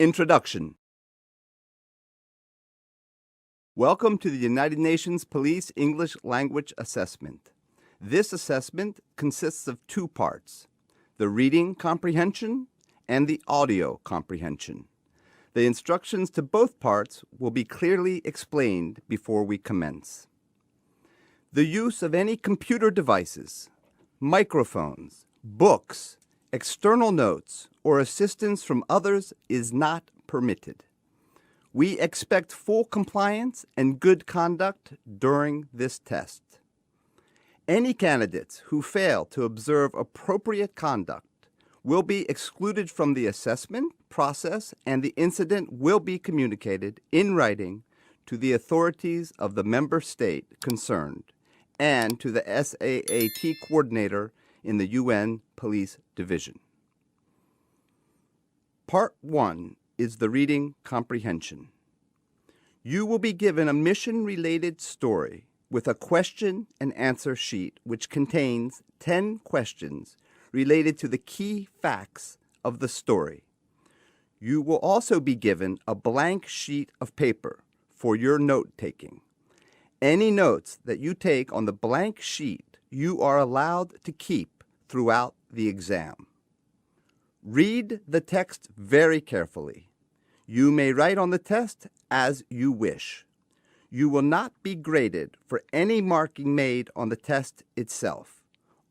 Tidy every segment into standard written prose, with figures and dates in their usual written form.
Introduction. Welcome to the United Nations Police English Language Assessment. This assessment consists of two parts, the reading comprehension and the audio comprehension. The instructions to both parts will be clearly explained before we commence. The use of any computer devices, microphones, books, external notes, or assistance from others is not permitted. We expect full compliance and good conduct during this test. Any candidates who fail to observe appropriate conduct will be excluded from the assessment process, and the incident will be communicated in writing to the authorities of the member state concerned and to the SAAT coordinator in the UN Police Division. Part 1 is the reading comprehension. You will be given a mission-related story with a question and answer sheet which contains 10 questions related to the key facts of the story. You will also be given a blank sheet of paper for your note-taking. Any notes that you take on the blank sheet you are allowed to keep throughout the exam. Read the text very carefully. You may write on the test as you wish. You will not be graded for any marking made on the test itself,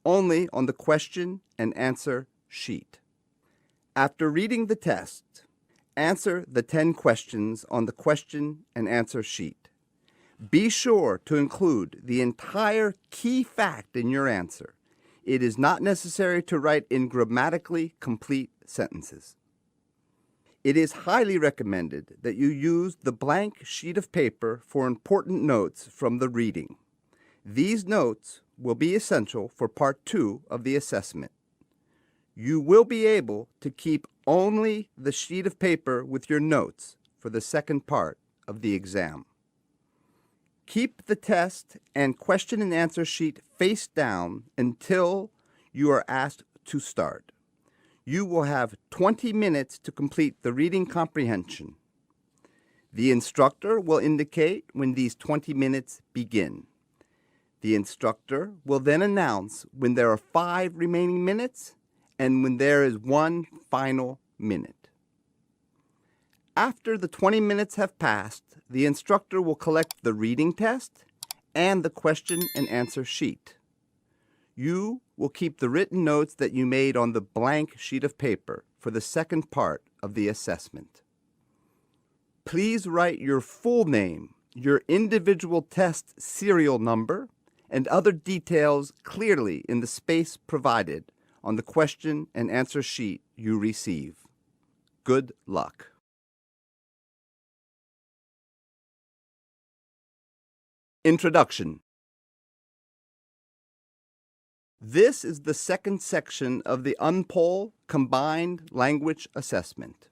only on the question and answer sheet. After reading the test, answer the 10 questions on the question and answer sheet. Be sure to include the entire key fact in your answer. It is not necessary to write in grammatically complete sentences. It is highly recommended that you use the blank sheet of paper for important notes from the reading. These notes will be essential for Part 2 of the assessment. You will be able to keep only the sheet of paper with your notes for the second part of the exam. Keep the test and question and answer sheet face down until you are asked to start. You will have 20 minutes to complete the reading comprehension. The instructor will indicate when these 20 minutes begin. The instructor will then announce when there are 5 remaining minutes and when there is 1 final minute. After the 20 minutes have passed, the instructor will collect the reading test and the question and answer sheet. You will keep the written notes that you made on the blank sheet of paper for the second part of the assessment. Please write your full name, your individual test serial number, and other details clearly in the space provided on the question and answer sheet you receive. Good luck. Introduction. This is the second section of the UNPOL Combined Language Assessment.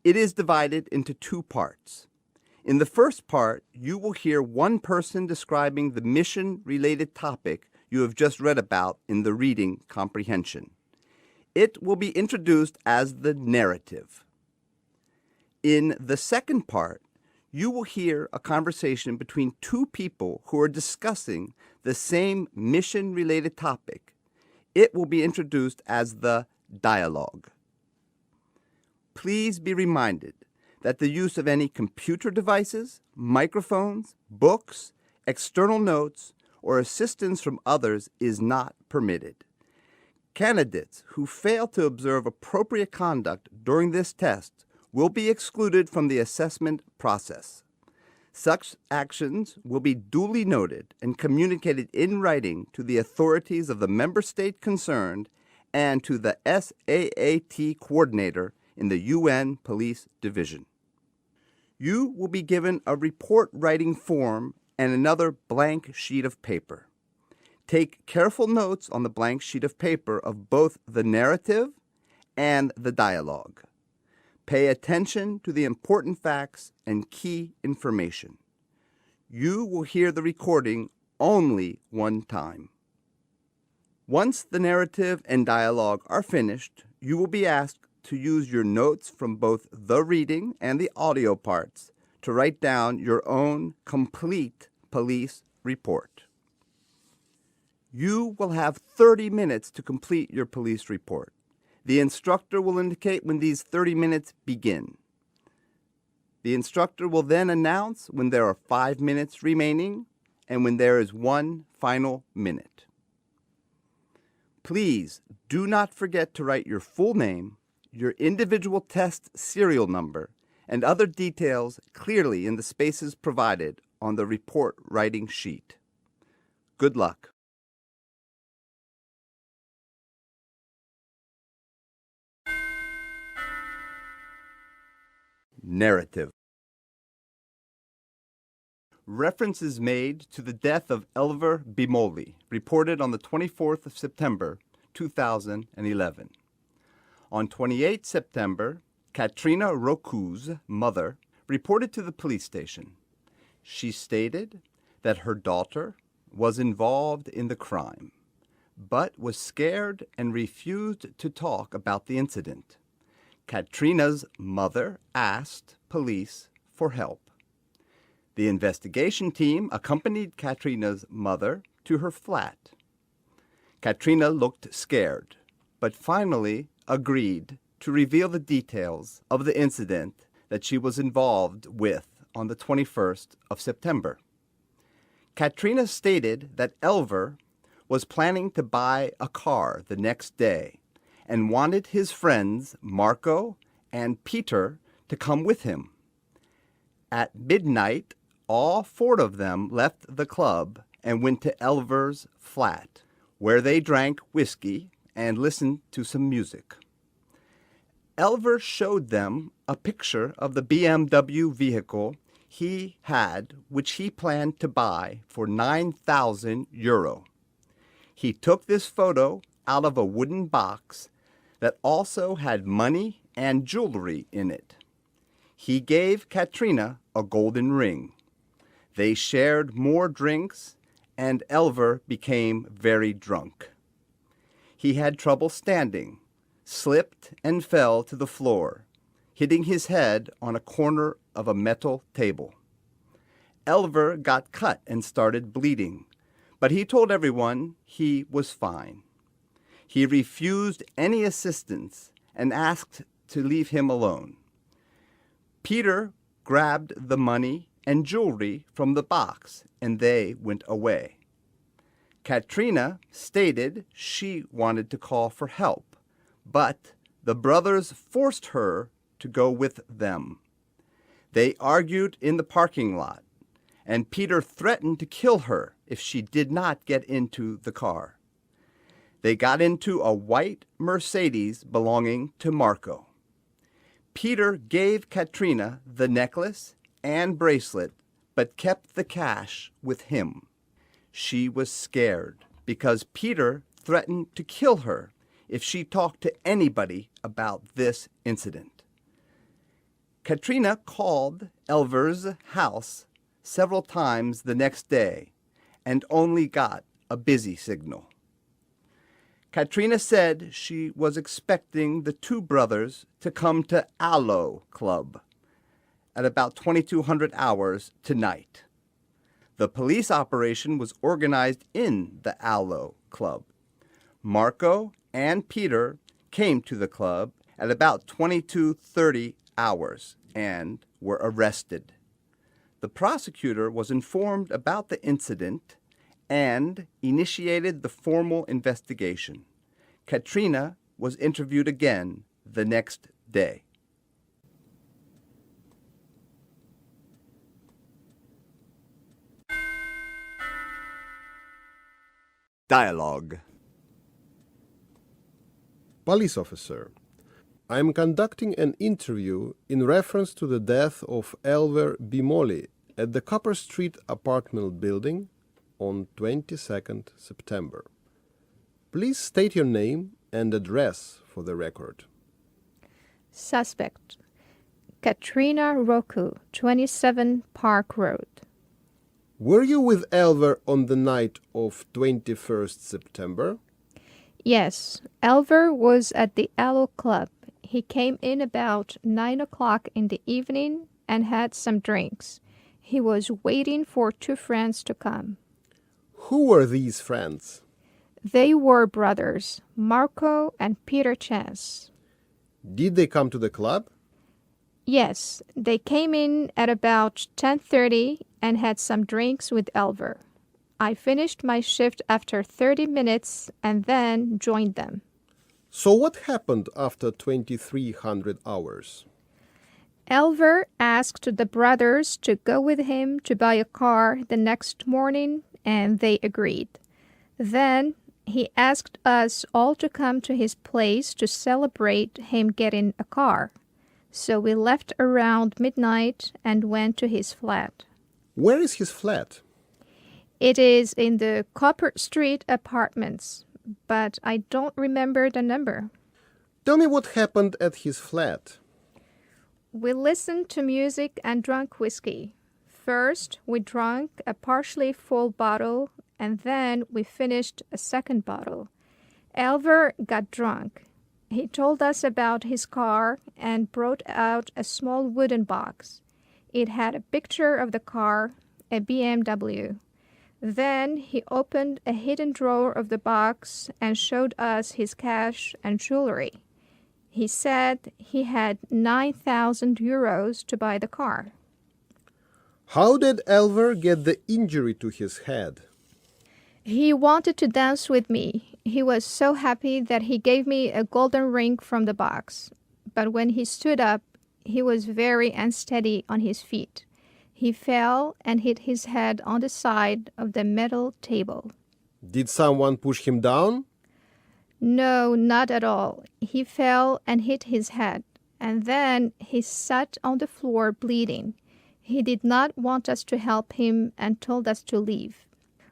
It is divided into 2 parts. In the first part, you will hear one person describing the mission-related topic you have just read about in the reading comprehension. It will be introduced as the narrative. In the second part, you will hear a conversation between 2 people who are discussing the same mission-related topic. It will be introduced as the dialogue. Please be reminded that the use of any computer devices, microphones, books, external notes, or assistance from others is not permitted. Candidates who fail to observe appropriate conduct during this test will be excluded from the assessment process. Such actions will be duly noted and communicated in writing to the authorities of the member state concerned and to the SAAT coordinator in the UN Police Division. You will be given a report writing form and another blank sheet of paper. Take careful notes on the blank sheet of paper of both the narrative and the dialogue. Pay attention to the important facts and key information. You will hear the recording only one time. Once the narrative and dialogue are finished, you will be asked to use your notes from both the reading and the audio parts to write down your own complete police report. You will have 30 minutes to complete your police report. The instructor will indicate when these 30 minutes begin. The instructor will then announce when there are 5 minutes remaining and when there is 1 final minute. Please do not forget to write your full name, your individual test serial number, and other details clearly in the spaces provided on the report writing sheet. Good luck. Narrative. Reference is made to the death of ELVER Bimoli, reported on the 24th of September, 2011. On 28 September, Katrina Roku's mother reported to the police station. She stated that her daughter was involved in the crime, but was scared and refused to talk about the incident. Katrina's mother asked police for help. The investigation team accompanied Katrina's mother to her flat. Katrina looked scared, but finally agreed to reveal the details of the incident that she was involved with on the 21st of September. Katrina stated that ELVER was planning to buy a car the next day and wanted his friends Marco and Peter to come with him. At midnight, all 4 of them left the club and went to ELVER's flat, where they drank whiskey and listened to some music. ELVER showed them a picture of the BMW vehicle he had, which he planned to buy for €9,000. He took this photo out of a wooden box that also had money and jewelry in it. He gave Katrina a golden ring. They shared more drinks, and ELVER became very drunk. He had trouble standing, slipped and fell to the floor, hitting his head on a corner of a metal table. ELVER got cut and started bleeding, but he told everyone he was fine. He refused any assistance and asked to leave him alone. Peter grabbed the money and jewelry from the box, and they went away. Katrina stated she wanted to call for help, but the brothers forced her to go with them. They argued in the parking lot, and Peter threatened to kill her if she did not get into the car. They got into a white Mercedes belonging to Marco. Peter gave Katrina the necklace and bracelet, but kept the cash with him. She was scared because Peter threatened to kill her if she talked to anybody about this incident. Katrina called ELVER's house several times the next day and only got a busy signal. Katrina said she was expecting the 2 brothers to come to Aloe Club at about 2200 hours tonight. The police operation was organized in the Aloe Club. Marco and Peter came to the club at about 22:30 hours and were arrested. The prosecutor was informed about the incident and initiated the formal investigation. Katrina was interviewed again the next day. Dialogue. Police officer, I am conducting an interview in reference to the death of ELVER Bimoli at the Copper Street apartment building on 22nd September. Please state your name and address for the record. Suspect: Katrina Roku, 27 Park Road. Were you with ELVER on the night of 21st September? Yes, ELVER was at the Aloe Club. He came in about 9 o'clock in the evening and had some drinks. He was waiting for two friends to come. Who were these friends? They were brothers, Marco and Peter Chance. Did they come to the club? Yes, they came in at about 10:30 and had some drinks with ELVER. I finished my shift after 30 minutes and then joined them. So what happened after 2300 hours? ELVER asked the brothers to go with him to buy a car the next morning, and they agreed. Then he asked us all to come to his place to celebrate him getting a car. So we left around midnight and went to his flat. Where is his flat? It is in the Copper Street apartments, but I don't remember the number. Tell me what happened at his flat. We listened to music and drank whiskey. First, we drank a partially full bottle, and then we finished a second bottle. ELVER got drunk. He told us about his car and brought out a small wooden box. It had a picture of the car, a BMW. Then he opened a hidden drawer of the box and showed us his cash and jewelry. He said he had 9,000 euros to buy the car. How did ELVER get the injury to his head? He wanted to dance with me. He was so happy that he gave me a golden ring from the box. But when he stood up, he was very unsteady on his feet. He fell and hit his head on the side of the metal table. Did someone push him down? No, not at all. He fell and hit his head, and then he sat on the floor bleeding. He did not want us to help him and told us to leave.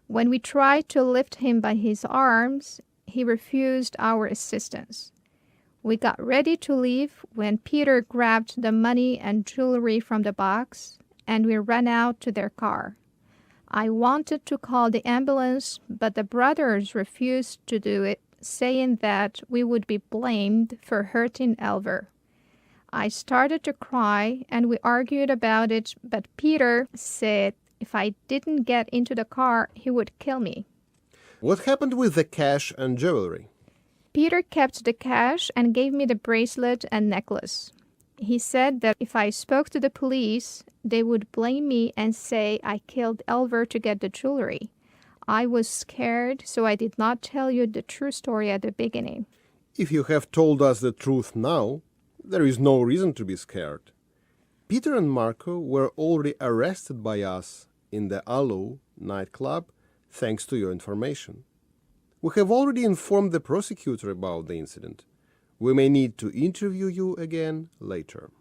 When we tried to lift him by his arms, he refused our assistance. We got ready to leave when Peter grabbed the money and jewelry from the box, and we ran out to their car. I wanted to call the ambulance, but the brothers refused to do it, saying that we would be blamed for hurting ELVER. I started to cry, and we argued about it, but Peter said if I didn't get into the car, he would kill me. What happened with the cash and jewelry? Peter kept the cash and gave me the bracelet and necklace. He said that if I spoke to the police, they would blame me and say I killed ELVER to get the jewelry. I was scared, so I did not tell you the true story at the beginning. If you have told us the truth now, there is no reason to be scared. Peter and Marco were already arrested by us in the Alo nightclub, thanks to your information. We have already informed the prosecutor about the incident. We may need to interview you again later.